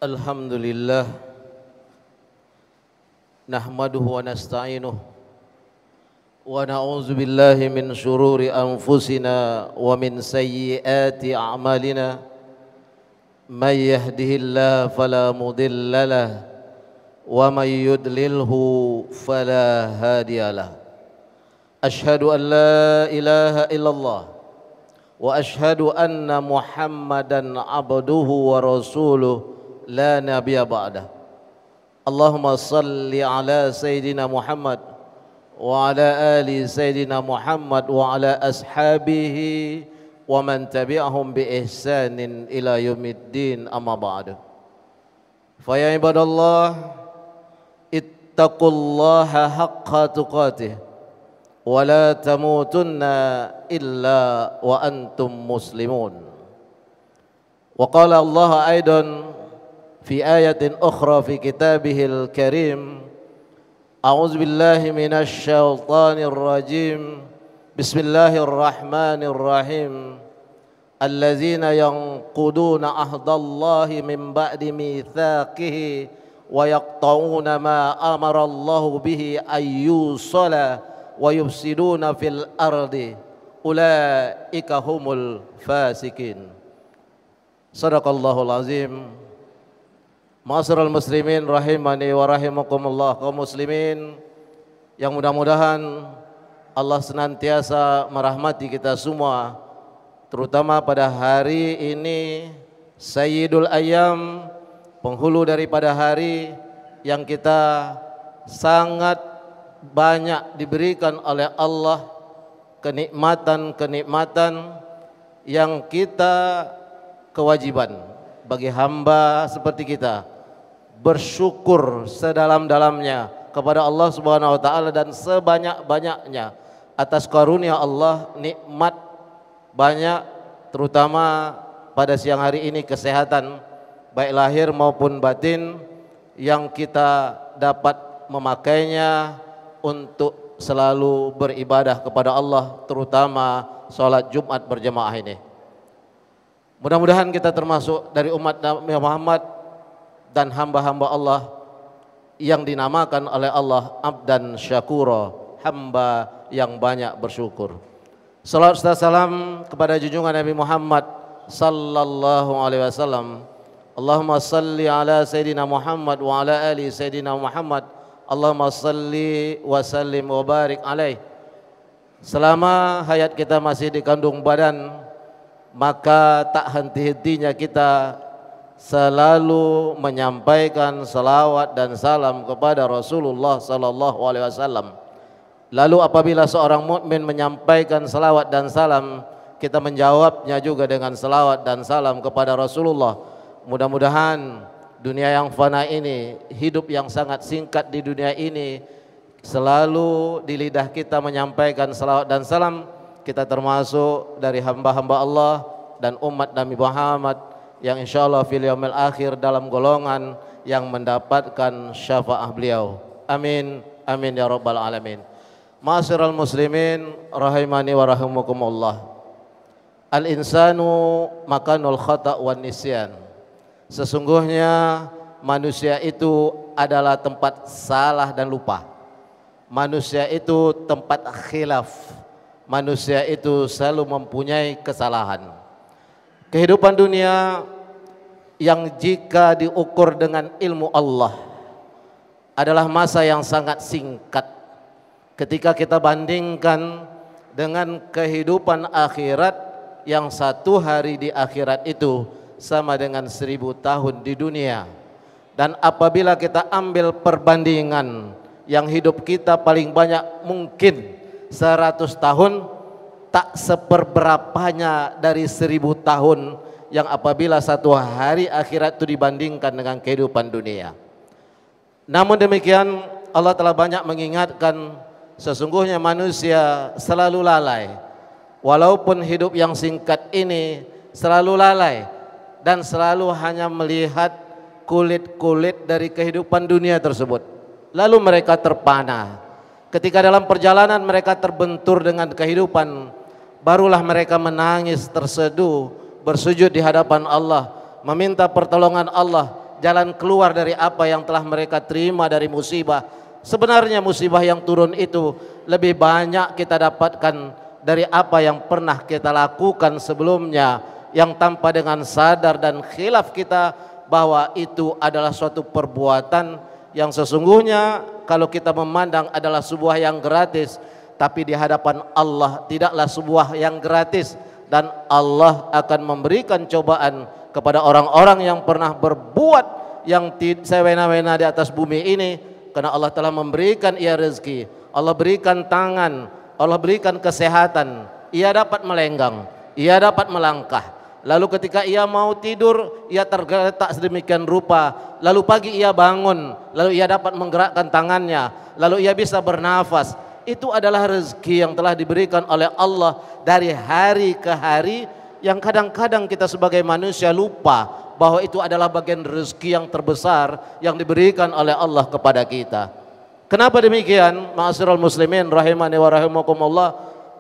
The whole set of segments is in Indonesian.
Alhamdulillah nahmaduhu wa nasta'inuhu wa na'udzu billahi min syururi anfusina wa min sayyiati a'malina may yahdihillahu fala mudilla lahu wa may yudlilhu fala hadiyalah. Asyhadu an la ilaha illallah wa asyhadu anna Muhammadan abduhu wa rasuluh la nabiyya ba'dah. Allahumma salli ala Sayyidina Muhammad wa ala ali Sayyidina Muhammad wa ala ashabihi wa man tabi'ahum bi ihsanin ila yaumiddin, amma ba'du. Fa ya ibadallah, ittaqullaha haqqa tuqatih wa la tamutunna illa wa antum muslimun. Wa qala Allah aidan في آية أخرى في كتابه الكريم: أعوذ بالله من الشيطان الرجيم بسم الله الرحمن الرحيم الذين ينقضون عهد الله من بعد ميثاقه ويقطعون ما أمر الله به أن يوصل ويفسدون في الأرض أولئك هم الفاسقين. صدق الله العظيم. Ma'asyiral muslimin rahimani wa rahimakumullah, kaum muslimin yang mudah-mudahan Allah senantiasa merahmati kita semua, terutama pada hari ini Sayyidul Ayyam, penghulu daripada hari yang kita sangat banyak diberikan oleh Allah kenikmatan-kenikmatan yang kita kewajiban bagi hamba seperti kita bersyukur sedalam-dalamnya kepada Allah Subhanahu wa taala dan sebanyak-banyaknya atas karunia Allah, nikmat banyak, terutama pada siang hari ini kesehatan baik lahir maupun batin yang kita dapat memakainya untuk selalu beribadah kepada Allah, terutama salat Jumat berjamaah ini. Mudah-mudahan kita termasuk dari umat Nabi Muhammad dan hamba-hamba Allah yang dinamakan oleh Allah abdan syakura, hamba yang banyak bersyukur. Salawat serta salam kepada junjungan Nabi Muhammad sallallahu alaihi wasallam. Allahumma salli ala Sayyidina Muhammad wa ala ali Sayyidina Muhammad. Allahumma salli wa sallim wa barik alaih. Selama hayat kita masih dikandung badan, maka tak henti-hentinya kita selalu menyampaikan salawat dan salam kepada Rasulullah sallallahu alaihi wasallam. Lalu apabila seorang mukmin menyampaikan salawat dan salam, kita menjawabnya juga dengan salawat dan salam kepada Rasulullah. Mudah-mudahan dunia yang fana ini, hidup yang sangat singkat di dunia ini, selalu di lidah kita menyampaikan salawat dan salam. Kita termasuk dari hamba-hamba Allah dan umat Nabi Muhammad yang insyaallah fil yaumil akhir dalam golongan yang mendapatkan syafaat beliau. Amin, amin ya rabbal alamin. Ma'asyiral muslimin rahimani wa rahimakumullah. Al insanu makanul khata' wan nisyan. Sesungguhnya manusia itu adalah tempat salah dan lupa. Manusia itu tempat khilaf. Manusia itu selalu mempunyai kesalahan. Kehidupan dunia yang jika diukur dengan ilmu Allah adalah masa yang sangat singkat ketika kita bandingkan dengan kehidupan akhirat yang satu hari di akhirat itu sama dengan 1000 tahun di dunia. Dan apabila kita ambil perbandingan yang hidup kita paling banyak mungkin 100 tahun, tak seperberapanya dari 1000 tahun yang apabila satu hari akhirat itu dibandingkan dengan kehidupan dunia. Namun demikian Allah telah banyak mengingatkan sesungguhnya manusia selalu lalai. Walaupun hidup yang singkat ini selalu lalai dan selalu hanya melihat kulit-kulit dari kehidupan dunia tersebut. Lalu mereka terpana. Ketika dalam perjalanan mereka terbentur dengan kehidupan, barulah mereka menangis terseduh, bersujud di hadapan Allah, meminta pertolongan Allah jalan keluar dari apa yang telah mereka terima dari musibah. Sebenarnya musibah yang turun itu lebih banyak kita dapatkan dari apa yang pernah kita lakukan sebelumnya, yang tanpa dengan sadar dan khilaf kita bahwa itu adalah suatu perbuatan yang sesungguhnya kalau kita memandang adalah sebuah yang gratis, tapi di hadapan Allah tidaklah sebuah yang gratis, dan Allah akan memberikan cobaan kepada orang-orang yang pernah berbuat yang sewena-wena di atas bumi ini, karena Allah telah memberikan ia rezeki, Allah berikan tangan, Allah berikan kesehatan, ia dapat melenggang, ia dapat melangkah. Lalu ketika ia mau tidur, ia tergeletak sedemikian rupa. Lalu pagi ia bangun, lalu ia dapat menggerakkan tangannya, lalu ia bisa bernafas. Itu adalah rezeki yang telah diberikan oleh Allah dari hari ke hari, yang kadang-kadang kita sebagai manusia lupa bahwa itu adalah bagian rezeki yang terbesar yang diberikan oleh Allah kepada kita. Kenapa demikian? Ma'asyiral muslimin rahimani wa rahimakumullah.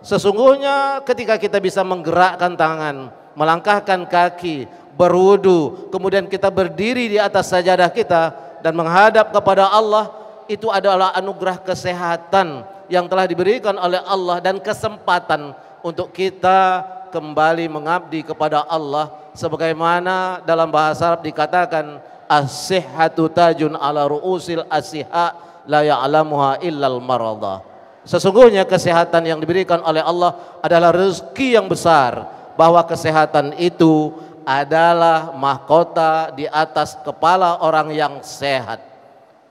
Sesungguhnya ketika kita bisa menggerakkan tangan, melangkahkan kaki, berwudu, kemudian kita berdiri di atas sajadah kita dan menghadap kepada Allah, itu adalah anugerah kesehatan yang telah diberikan oleh Allah dan kesempatan untuk kita kembali mengabdi kepada Allah, sebagaimana dalam bahasa Arab dikatakan as-sihhatu tajun ala ru'usil as-sihha la ya'lamuha illal marada. Sesungguhnya kesehatan yang diberikan oleh Allah adalah rezeki yang besar, bahwa kesehatan itu adalah mahkota di atas kepala orang yang sehat,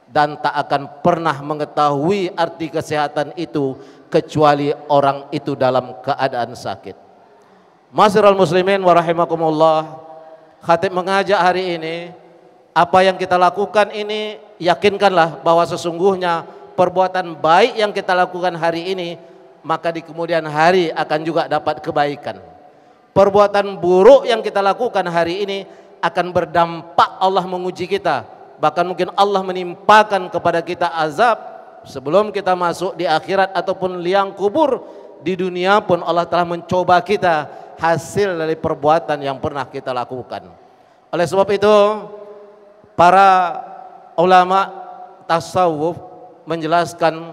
dan tak akan pernah mengetahui arti kesehatan itu kecuali orang itu dalam keadaan sakit. Ma'asyiral muslimin wa rahimakumullah, khatib mengajak hari ini, apa yang kita lakukan ini, yakinkanlah bahwa sesungguhnya perbuatan baik yang kita lakukan hari ini, maka di kemudian hari akan juga dapat kebaikan. Perbuatan buruk yang kita lakukan hari ini akan berdampak Allah menguji kita. Bahkan mungkin Allah menimpakan kepada kita azab sebelum kita masuk di akhirat ataupun liang kubur. Di dunia pun Allah telah mencoba kita hasil dari perbuatan yang pernah kita lakukan. Oleh sebab itu, para ulama tasawuf menjelaskan,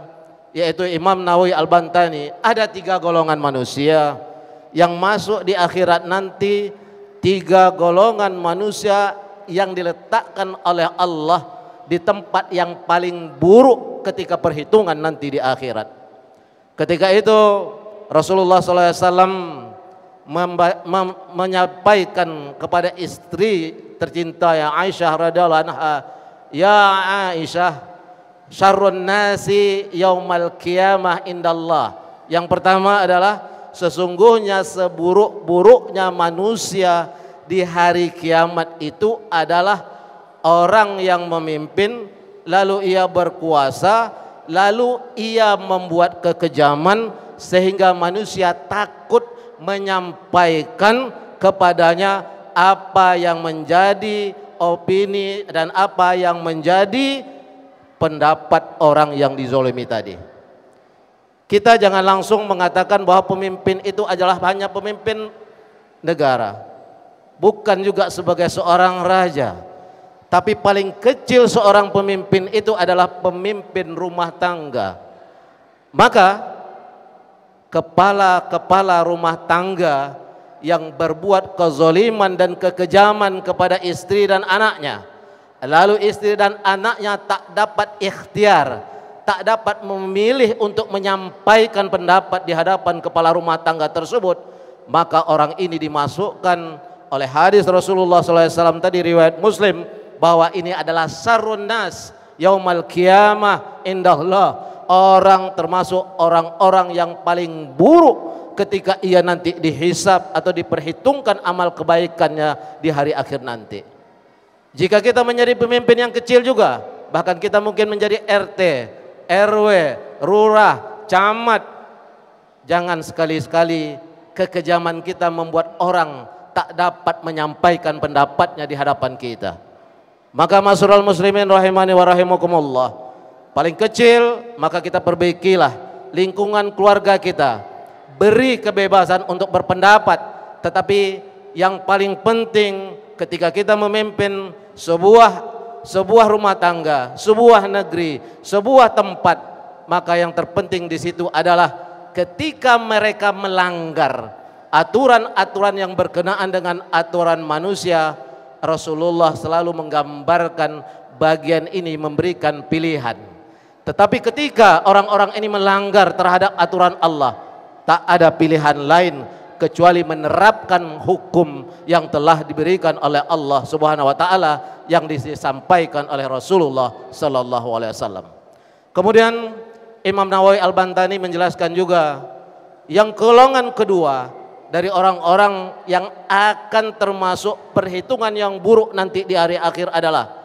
yaitu Imam Nawawi Al-Bantani, ada 3 golongan manusia yang masuk di akhirat nanti. 3 golongan manusia yang diletakkan oleh Allah di tempat yang paling buruk ketika perhitungan nanti di akhirat. Ketika itu Rasulullah SAW menyampaikan kepada istri tercinta yang Aisyah radhiyallahu anha, ya Aisyah, syarrun nasi yaumal qiyamah indallah. Yang pertama adalah sesungguhnya seburuk-buruknya manusia di hari kiamat itu adalah orang yang memimpin, lalu ia berkuasa, lalu ia membuat kekejaman sehingga manusia takut menyampaikan kepadanya apa yang menjadi opini dan apa yang menjadi pendapat orang yang dizolimi tadi. Kita jangan langsung mengatakan bahwa pemimpin itu adalah hanya pemimpin negara, bukan juga sebagai seorang raja, tapi paling kecil seorang pemimpin itu adalah pemimpin rumah tangga. Maka kepala-kepala rumah tangga yang berbuat kezoliman dan kekejaman kepada istri dan anaknya, lalu istri dan anaknya tak dapat ikhtiar, tak dapat memilih untuk menyampaikan pendapat di hadapan kepala rumah tangga tersebut, maka orang ini dimasukkan oleh hadis Rasulullah SAW tadi, riwayat Muslim, bahwa ini adalah syarrun nas yaumal qiyamah indallah. Orang termasuk orang-orang yang paling buruk ketika ia nanti dihisab atau diperhitungkan amal kebaikannya di hari akhir nanti. Jika kita menjadi pemimpin yang kecil juga, bahkan kita mungkin menjadi RT, RW, lurah, camat, jangan sekali-sekali kekejaman kita membuat orang tak dapat menyampaikan pendapatnya di hadapan kita. Maka ma'asyiral muslimin rahimani wa rahimakumullah, paling kecil maka kita perbaikilah lingkungan keluarga kita, beri kebebasan untuk berpendapat, tetapi yang paling penting ketika kita memimpin sebuah rumah tangga, sebuah negeri, sebuah tempat, maka yang terpenting di situ adalah ketika mereka melanggar aturan-aturan yang berkenaan dengan aturan manusia, Rasulullah selalu menggambarkan bagian ini memberikan pilihan. Tetapi ketika orang-orang ini melanggar terhadap aturan Allah, tak ada pilihan lain kecuali menerapkan hukum yang telah diberikan oleh Allah Subhanahu wa taala yang disampaikan oleh Rasulullah sallallahu alaihi wasallam. Kemudian Imam Nawawi Al-Bantani menjelaskan juga yang golongan kedua dari orang-orang yang akan termasuk perhitungan yang buruk nanti di hari akhir adalah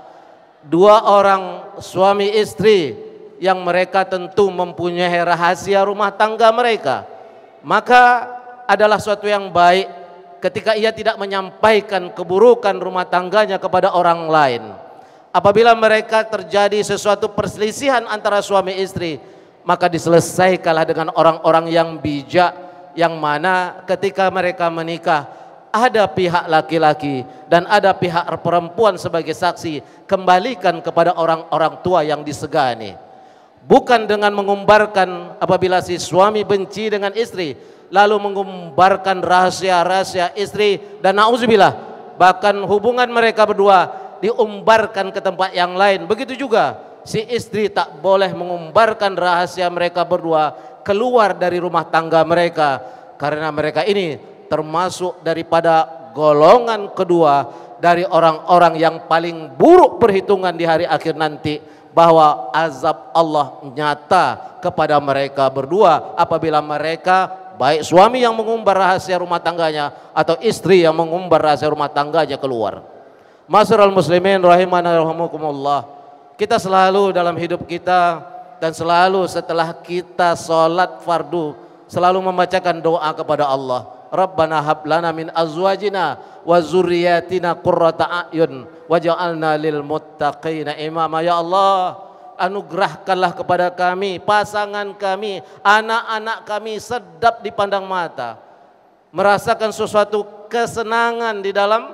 dua orang suami istri yang mereka tentu mempunyai rahasia rumah tangga mereka. Maka adalah suatu yang baik ketika ia tidak menyampaikan keburukan rumah tangganya kepada orang lain. Apabila mereka terjadi sesuatu perselisihan antara suami istri, maka diselesaikanlah dengan orang-orang yang bijak, yang mana ketika mereka menikah ada pihak laki-laki dan ada pihak perempuan sebagai saksi, kembalikan kepada orang-orang tua yang disegani. Bukan dengan mengumbarkan apabila si suami benci dengan istri, lalu mengumbarkan rahasia-rahasia istri, dan na'udzubillah bahkan hubungan mereka berdua diumbarkan ke tempat yang lain. Begitu juga si istri tak boleh mengumbarkan rahasia mereka berdua keluar dari rumah tangga mereka, karena mereka ini termasuk daripada golongan kedua dari orang-orang yang paling buruk perhitungan di hari akhir nanti, bahwa azab Allah nyata kepada mereka berdua apabila mereka, baik suami yang mengumbar rahasia rumah tangganya atau istri yang mengumbar rahasia rumah tangganya keluar. Ma'asyiral muslimin rahimana rahimakumullah, kita selalu dalam hidup kita dan selalu setelah kita sholat fardu selalu membacakan doa kepada Allah. Rabbana hab lana min azwajina wa zurriyatina qurrata a'yun waj'alna lil muttaqina imama. Ya Allah, anugerahkanlah kepada kami, pasangan kami, anak-anak kami sedap dipandang mata, merasakan sesuatu kesenangan di dalam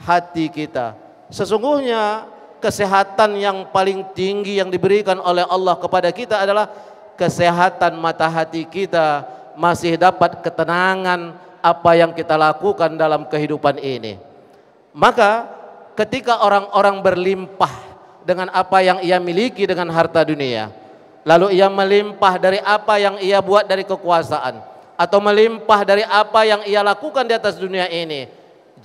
hati kita. Sesungguhnya kesehatan yang paling tinggi yang diberikan oleh Allah kepada kita adalah kesehatan mata hati kita, masih dapat ketenangan apa yang kita lakukan dalam kehidupan ini. Maka ketika orang-orang berlimpah dengan apa yang ia miliki dengan harta dunia, lalu ia melimpah dari apa yang ia buat dari kekuasaan, atau melimpah dari apa yang ia lakukan di atas dunia ini,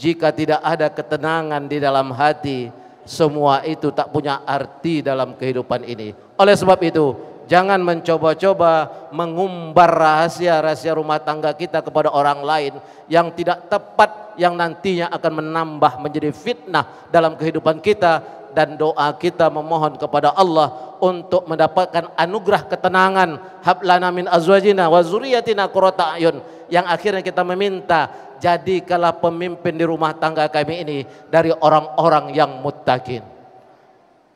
jika tidak ada ketenangan di dalam hati, semua itu tak punya arti dalam kehidupan ini. Oleh sebab itu, jangan mencoba-coba mengumbar rahasia-rahasia rumah tangga kita kepada orang lain yang tidak tepat, yang nantinya akan menambah menjadi fitnah dalam kehidupan kita. Dan doa kita memohon kepada Allah untuk mendapatkan anugerah ketenangan, hablana min azwajina wa zurriyatina qurrata a'yun, yang akhirnya kita meminta, jadikanlah pemimpin di rumah tangga kami ini dari orang-orang yang muttaqin.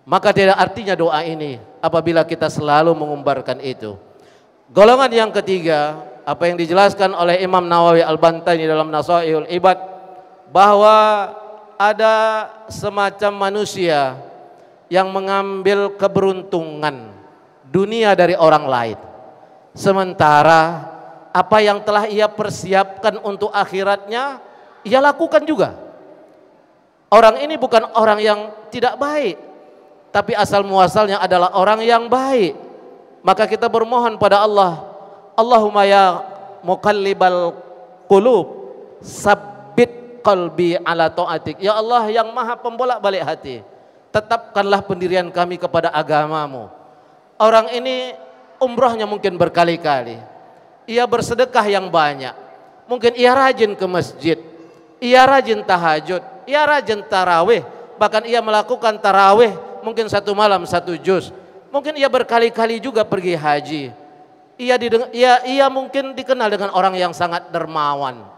Maka tidak artinya doa ini apabila kita selalu mengumbarkan itu. Golongan yang ketiga, apa yang dijelaskan oleh Imam Nawawi Al-Bantani dalam Nasaihul Ibad, bahwa ada semacam manusia yang mengambil keberuntungan dunia dari orang lain, sementara apa yang telah ia persiapkan untuk akhiratnya ia lakukan juga. Orang ini bukan orang yang tidak baik, tapi asal muasalnya adalah orang yang baik. Maka kita bermohon pada Allah, Allahumma ya muqallibal qulub sabbit qalbi ala ta'atik. Ya Allah yang maha pembolak-balik hati, tetapkanlah pendirian kami kepada agamamu. Orang ini umrohnya mungkin berkali-kali, ia bersedekah yang banyak, mungkin ia rajin ke masjid, ia rajin tahajud, ia rajin tarawih, bahkan ia melakukan tarawih mungkin satu malam satu juz, mungkin ia berkali-kali juga pergi haji. Ia mungkin dikenal dengan orang yang sangat dermawan.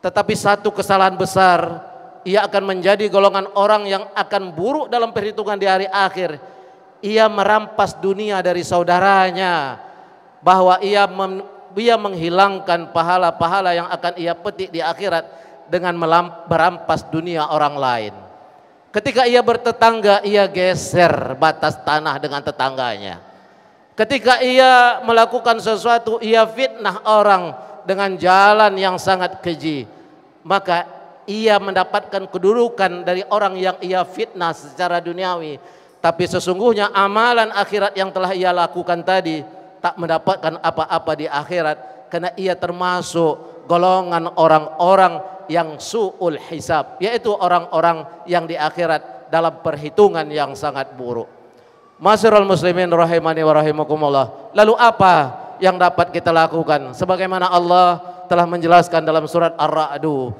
Tetapi satu kesalahan besar, ia akan menjadi golongan orang yang akan buruk dalam perhitungan di hari akhir. Ia merampas dunia dari saudaranya, bahwa ia menghilangkan pahala-pahala yang akan ia petik di akhirat dengan merampas dunia orang lain. Ketika ia bertetangga, ia geser batas tanah dengan tetangganya. Ketika ia melakukan sesuatu, ia fitnah orang dengan jalan yang sangat keji. Maka ia mendapatkan kedudukan dari orang yang ia fitnah secara duniawi. Tapi sesungguhnya amalan akhirat yang telah ia lakukan tadi tak mendapatkan apa-apa di akhirat. Karena ia termasuk golongan orang-orang yang su'ul hisab, yaitu orang-orang yang di akhirat dalam perhitungan yang sangat buruk. Masyiral muslimin rahimani wa rahimakumullah. Lalu apa yang dapat kita lakukan? Sebagaimana Allah telah menjelaskan dalam surat Ar-Ra'du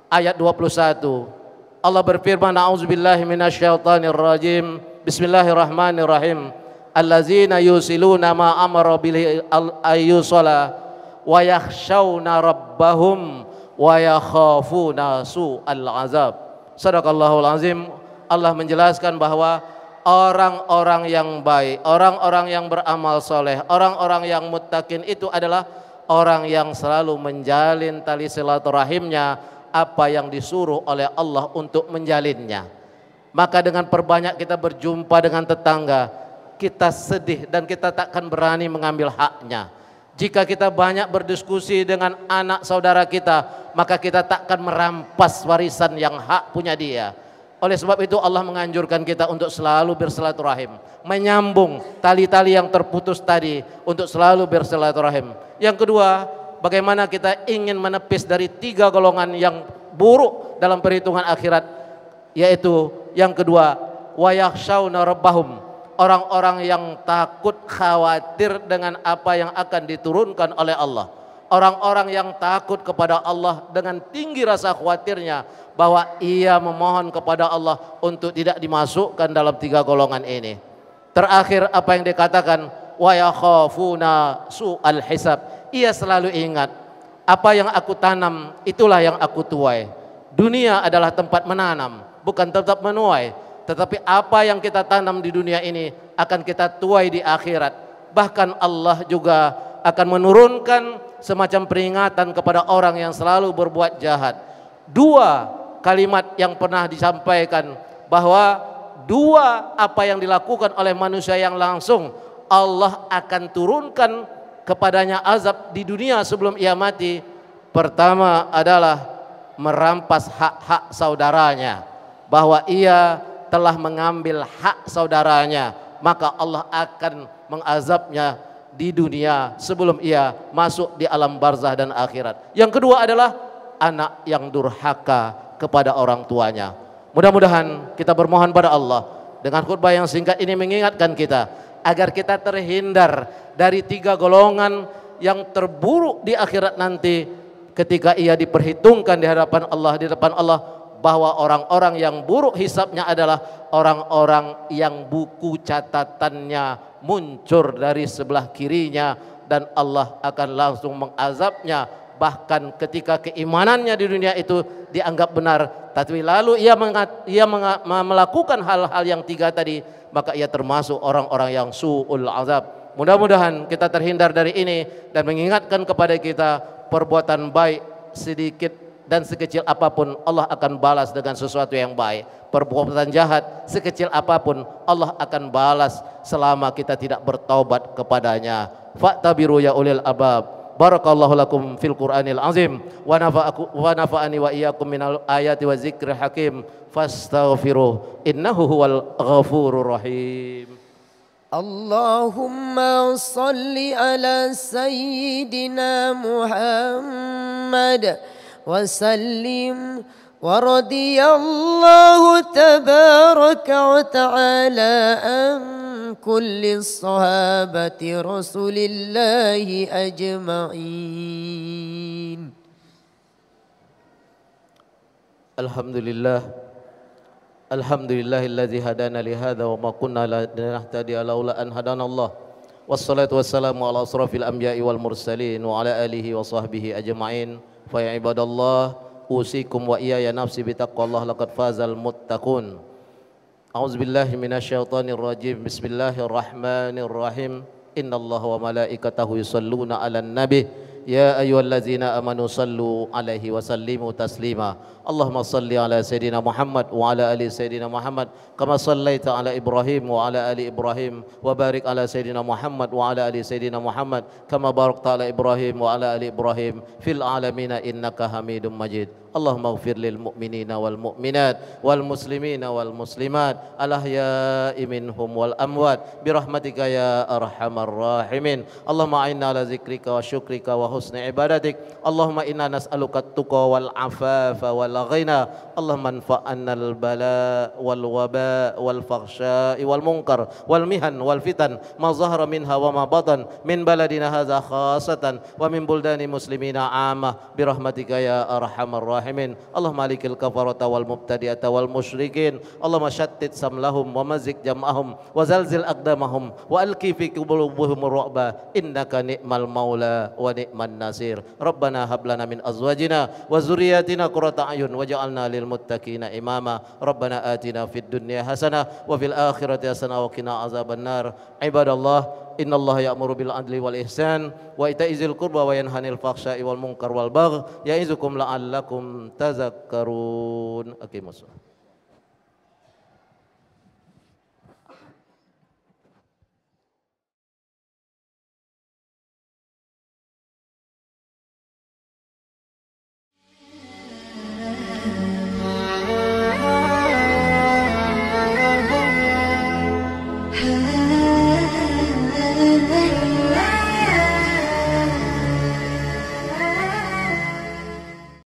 ayat 21. Allah berfirman, a'udzubillahi minasyaitonir rajim. Bismillahirrahmanirrahim. Allazina yusiluna ma amara bihi ayyusala wa yakhshawna rabbahum wa yakhafuna su'al azab. Sadaqallahul azim. Allah menjelaskan bahwa orang-orang yang baik, orang-orang yang beramal soleh, orang-orang yang muttaqin itu adalah orang yang selalu menjalin tali silaturahimnya, apa yang disuruh oleh Allah untuk menjalinnya. Maka dengan perbanyak kita berjumpa dengan tetangga, kita sedih dan kita takkan berani mengambil haknya. Jika kita banyak berdiskusi dengan anak saudara kita, maka kita takkan merampas warisan yang hak punya dia. Oleh sebab itu Allah menganjurkan kita untuk selalu bersilaturahim, menyambung tali-tali yang terputus tadi untuk selalu bersilaturahim. Yang kedua, bagaimana kita ingin menepis dari 3 golongan yang buruk dalam perhitungan akhirat, yaitu yang kedua, wa yakhshawna rabbahum, orang-orang yang takut khawatir dengan apa yang akan diturunkan oleh Allah. Orang-orang yang takut kepada Allah dengan tinggi rasa khawatirnya bahwa ia memohon kepada Allah untuk tidak dimasukkan dalam 3 golongan ini. Terakhir apa yang dikatakan, wa yakhafuna su'al hisab. Ia selalu ingat, apa yang aku tanam itulah yang aku tuai. Dunia adalah tempat menanam, bukan tempat menuai. Tetapi apa yang kita tanam di dunia ini akan kita tuai di akhirat. Bahkan Allah juga akan menurunkan semacam peringatan kepada orang yang selalu berbuat jahat. 2 kalimat yang pernah disampaikan, bahwa 2 apa yang dilakukan oleh manusia yang langsung Allah akan turunkan kepadanya azab di dunia sebelum ia mati. Pertama adalah merampas hak-hak saudaranya, bahwa ia telah mengambil hak saudaranya, maka Allah akan mengazabnya di dunia sebelum ia masuk di alam barzah dan akhirat. Yang kedua adalah anak yang durhaka kepada orang tuanya. Mudah-mudahan kita bermohon pada Allah dengan khutbah yang singkat ini mengingatkan kita agar kita terhindar dari 3 golongan yang terburuk di akhirat nanti ketika ia diperhitungkan di hadapan Allah, di depan Allah, bahwa orang-orang yang buruk hisabnya adalah orang-orang yang buku catatannya muncul dari sebelah kirinya dan Allah akan langsung mengazabnya. Bahkan ketika keimanannya di dunia itu dianggap benar, tapi lalu ia melakukan hal-hal yang 3 tadi, maka ia termasuk orang-orang yang su'ul azab. Mudah-mudahan kita terhindar dari ini dan mengingatkan kepada kita perbuatan baik sedikit dan sekecil apapun Allah akan balas dengan sesuatu yang baik. Perbuatan jahat sekecil apapun Allah akan balas selama kita tidak bertaubat kepadanya. Fa'tabiru ya ulil albab. Barakallahu lakum fil Qur'anil azim wa nafa'ani wa iyyakum minal ayati wa zikril hakim. Fastaghfiruh innahu huwal ghafurur rahim. Allahumma salli ala sayyidina Muhammad وسلم ورضي الله تبارك وتعالى عن كل الصحابة رسول الله أجمعين. Alhamdulillahilladzi hadana li hadza wa ma kunna linahtadiya laula an hadanallah. Wassalatu wassalamu ala asrafil anbiya'i wal mursalin wa ala alihi wa sahbihi ajma'in. Fa ya ibadallah usikum wa iyaya nafsi bitaqwallah laqad fazal muttaqun. A'udzubillahi minasyaitonir rajim. Bismillahirrahmanirrahim. Innallaha wa malaikatahu yusholluna 'alan nabi يا أيها الذين آمنوا صلوا عليه وسلموا تسليما اللهم صل على سيدنا محمد وعلى آل سيدنا محمد كما صليت على إبراهيم وعلى آل إبراهيم وبارك على سيدنا محمد وعلى آل سيدنا محمد كما باركت على إبراهيم وعلى آل إبراهيم في العالمين إنك حميد مجيد اللهم اغفر للمؤمنين والمؤمنات والمسلمين والمسلمات الأحياء منهم والأموات برحمتك يا أرحم الراحمين اللهم أعنا على ذكرك وشكرك وحسن عبادتك اللهم إنا نسألك التقى والعفاف والغنى اللهم انفعنا البلاء والوباء والفحشاء والمنكر والمهن والفتن ما ظهر منها وما بطن من بلدنا هذا خاصة ومن بلدان المسلمين عامة برحمتك يا أرحم الراحمين اللهم عليك الكفرة والمبتدئة والمشركين اللهم شتت سملهم ومزق جمعهم وزلزل أقدامهم وألقي في قلوبهم الرعب إنك نعم المولى ونعم النصير ربنا هب لنا من أزواجنا وذرياتنا قرة أعين واجعلنا للمتقين إماما ربنا آتنا في الدنيا حسنة وفي الآخرة حسنة وقنا عذاب النار عباد الله إن الله يأمر بالعدل والإحسان وإيتاء ذي القربى وينهى عن الفحشاء والمنكر والبغي يعظكم لعلكم تذكرون. أقيموا الصلاة.